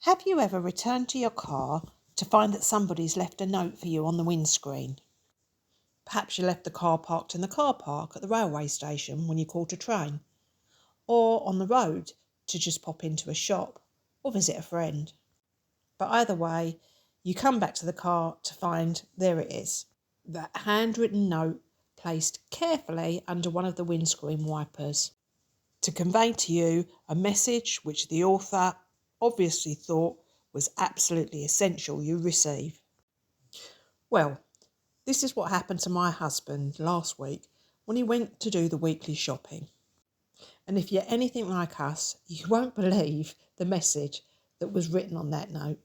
Have you ever returned to your car to find that somebody's left a note for you on the windscreen? Perhaps you left the car parked in the car park at the railway station when you caught a train, or on the road to just pop into a shop or visit a friend. But either way, you come back to the car to find there it is, that handwritten note placed carefully under one of the windscreen wipers to convey to you a message which the author obviously thought was absolutely essential you receive. Well, this is what happened to my husband last week when he went to do the weekly shopping. And if you're anything like us, you won't believe the message that was written on that note.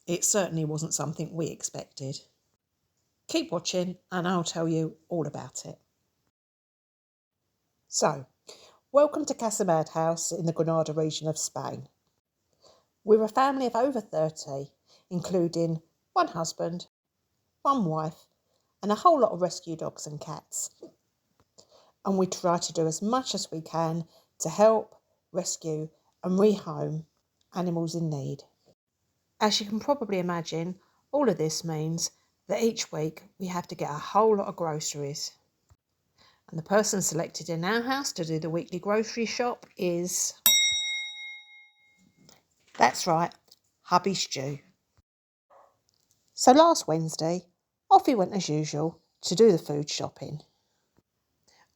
It certainly wasn't something we expected. Keep watching and I'll tell you all about it. So, welcome to Casamad House in the Granada region of Spain. We're a family of over 30, including one husband, one wife, and a whole lot of rescue dogs and cats. And we try to do as much as we can to help, rescue, and rehome animals in need. As you can probably imagine, all of this means that each week we have to get a whole lot of groceries. And the person selected in our house to do the weekly grocery shop is... that's right, hubby Stu. So last Wednesday, off he went as usual to do the food shopping.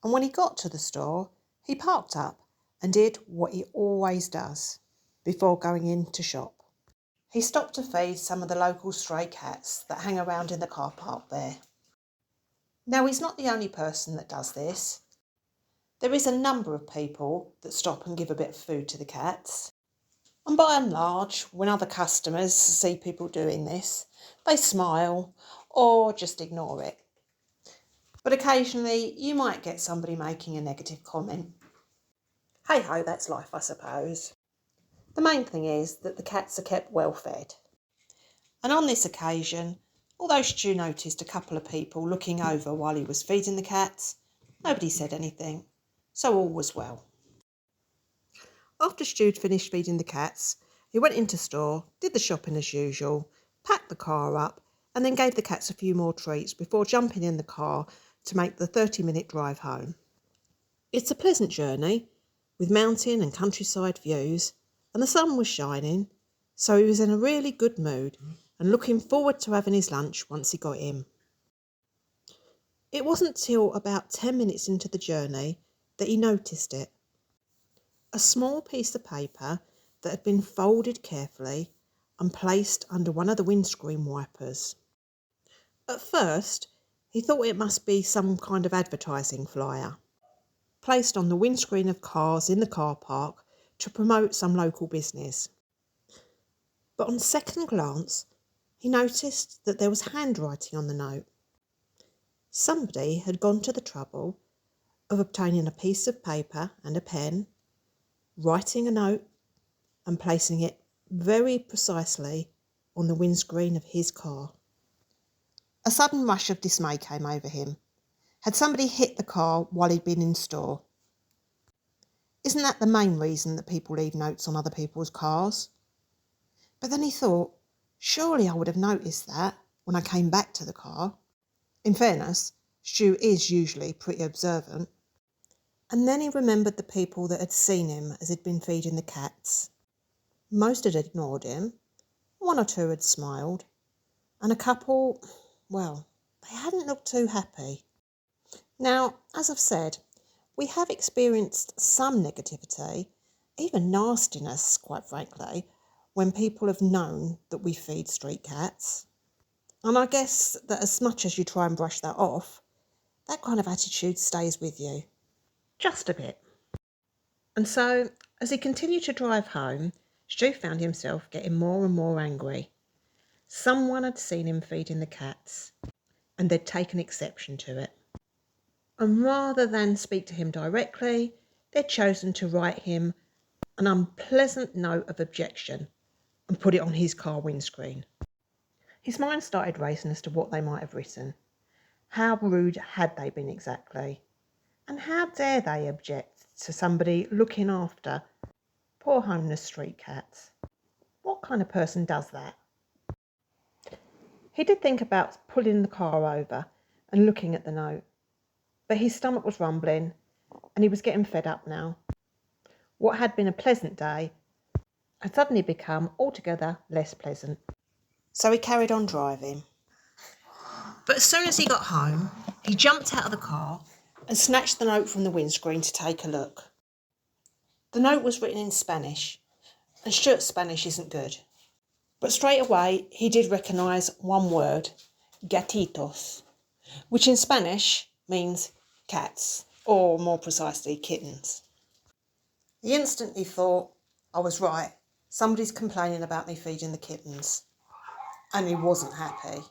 And when he got to the store, he parked up and did what he always does before going in to shop. He stopped to feed some of the local stray cats that hang around in the car park there. Now, he's not the only person that does this. There is a number of people that stop and give a bit of food to the cats. And by and large, when other customers see people doing this, they smile or just ignore it. But occasionally you might get somebody making a negative comment. Hey ho, that's life, I suppose. The main thing is that the cats are kept well fed. And on this occasion, although Stu noticed a couple of people looking over while he was feeding the cats, nobody said anything, so all was well. After Stu'd finished feeding the cats, he went into store, did the shopping as usual, packed the car up, and then gave the cats a few more treats before jumping in the car to make the 30-minute drive home. It's a pleasant journey, with mountain and countryside views, and the sun was shining, so he was in a really good mood and looking forward to having his lunch once he got in. It wasn't till about 10 minutes into the journey that he noticed it. A small piece of paper that had been folded carefully and placed under one of the windscreen wipers. At first, he thought it must be some kind of advertising flyer, placed on the windscreen of cars in the car park to promote some local business. But on second glance, he noticed that there was handwriting on the note. Somebody had gone to the trouble of obtaining a piece of paper and a pen, writing a note and placing it very precisely on the windscreen of his car. A sudden rush of dismay came over him. Had somebody hit the car while he'd been in store? Isn't that the main reason that people leave notes on other people's cars? But then he thought, surely I would have noticed that when I came back to the car. In fairness, Stu is usually pretty observant. And then he remembered the people that had seen him as he'd been feeding the cats. Most had ignored him, one or two had smiled, and a couple, well, they hadn't looked too happy. Now, as I've said, we have experienced some negativity, even nastiness, quite frankly, when people have known that we feed street cats. And I guess that as much as you try and brush that off, that kind of attitude stays with you. Just a bit. And so, as he continued to drive home, Stu found himself getting more and more angry. Someone had seen him feeding the cats, and they'd taken exception to it. And rather than speak to him directly, they'd chosen to write him an unpleasant note of objection and put it on his car windscreen. His mind started racing as to what they might have written. How rude had they been exactly? And how dare they object to somebody looking after poor homeless street cats? What kind of person does that? He did think about pulling the car over and looking at the note, but his stomach was rumbling and he was getting fed up now. What had been a pleasant day had suddenly become altogether less pleasant. So he carried on driving. But as soon as he got home, he jumped out of the car and snatched the note from the windscreen to take a look. The note was written in Spanish, and Stuart's Spanish isn't good. But straight away, he did recognise one word, gatitos, which in Spanish means cats, or more precisely, kittens. He instantly thought, I was right, somebody's complaining about me feeding the kittens. And he wasn't happy.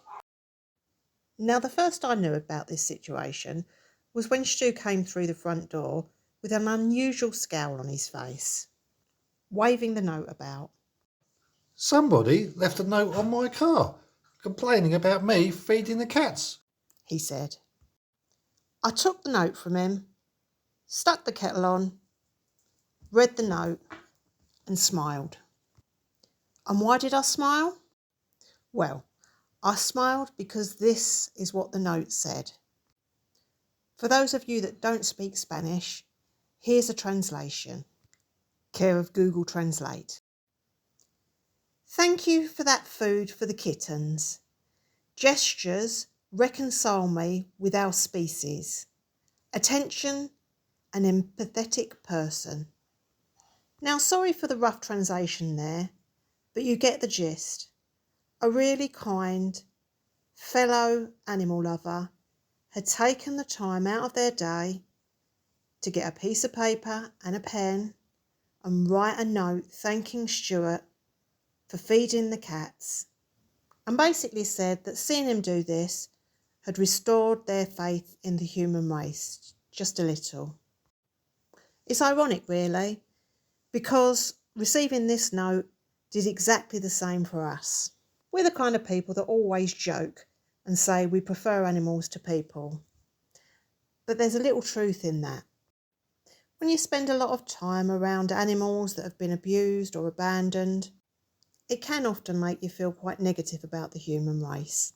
Now, the first I knew about this situation was when Stu came through the front door with an unusual scowl on his face, waving the note about. Somebody left a note on my car, complaining about me feeding the cats, he said. I took the note from him, stuck the kettle on, read the note and smiled. And why did I smile? Well, I smiled because this is what the note said. For those of you that don't speak Spanish, here's a translation, care of Google Translate. Thank you for that food for the kittens. Gestures reconcile me with our species. Attention, an empathetic person. Now, sorry for the rough translation there, but you get the gist. A really kind fellow animal lover had taken the time out of their day to get a piece of paper and a pen and write a note thanking Stuart for feeding the cats, and basically said that seeing him do this had restored their faith in the human race just a little. It's ironic, really, because receiving this note did exactly the same for us. We're the kind of people that always joke and say we prefer animals to people. But there's a little truth in that. When you spend a lot of time around animals that have been abused or abandoned, it can often make you feel quite negative about the human race.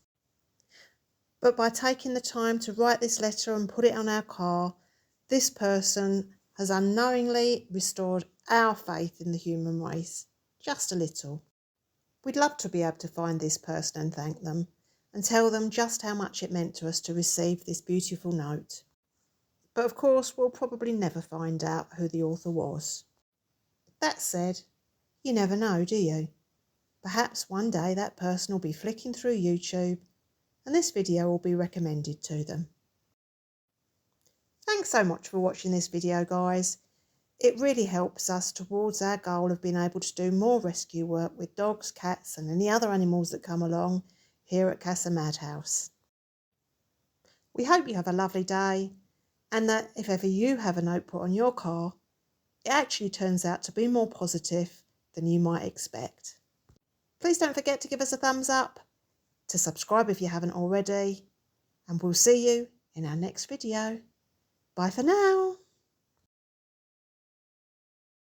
But by taking the time to write this letter and put it on our car, this person has unknowingly restored our faith in the human race, just a little. We'd love to be able to find this person and thank them, and tell them just how much it meant to us to receive this beautiful note. But of course, we'll probably never find out who the author was. That said, you never know, do you? Perhaps one day that person will be flicking through YouTube and this video will be recommended to them. Thanks so much for watching this video, guys. It really helps us towards our goal of being able to do more rescue work with dogs, cats and any other animals that come along here at Casa Madhouse. We hope you have a lovely day, and that if ever you have a note put on your car, it actually turns out to be more positive than you might expect. Please don't forget to give us a thumbs up, to subscribe if you haven't already, and we'll see you in our next video. Bye for now.